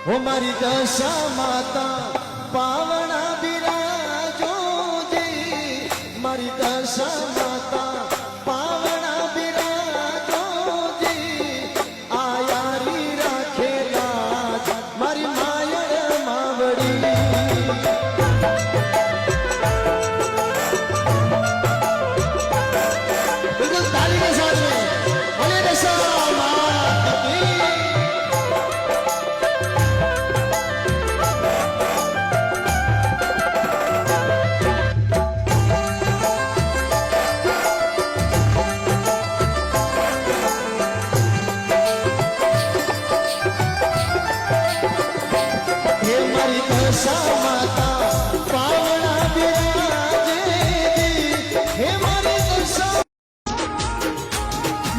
हो मारी दशा माता पावना बिराजो जी मारी दशा माता पावना बिराजो जी आयारी राखेला मारी मायड़ मावड़ी बिल्कुल ताली के साथ में बोले दशा माता की दशा माता पावना बिराजे हे मारी दशा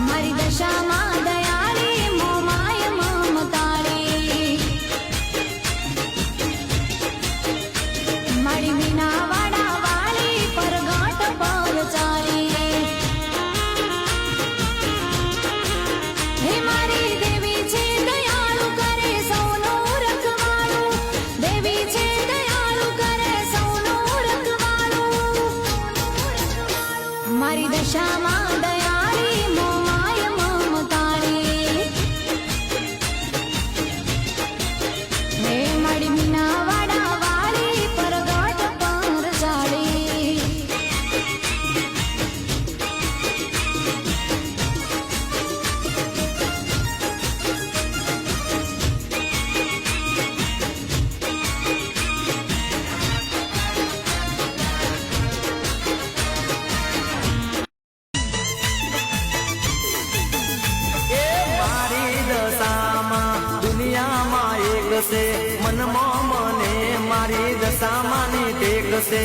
मारी दशा मां दयाली मोमाय ममतारी मारी मीना वाड़ा वाली परगाट परचारी हे मारी देवी छे दयालु करे सौनो रखवालू देवी छे दयालु करे सौनो रखवालू मारी दशा मां दयाली मोमाय ममतारी हे मारी मीना वाड़ा वाली परगाट परचारी दुनिया में एक से मन मोने मारी दशा मानी टेक से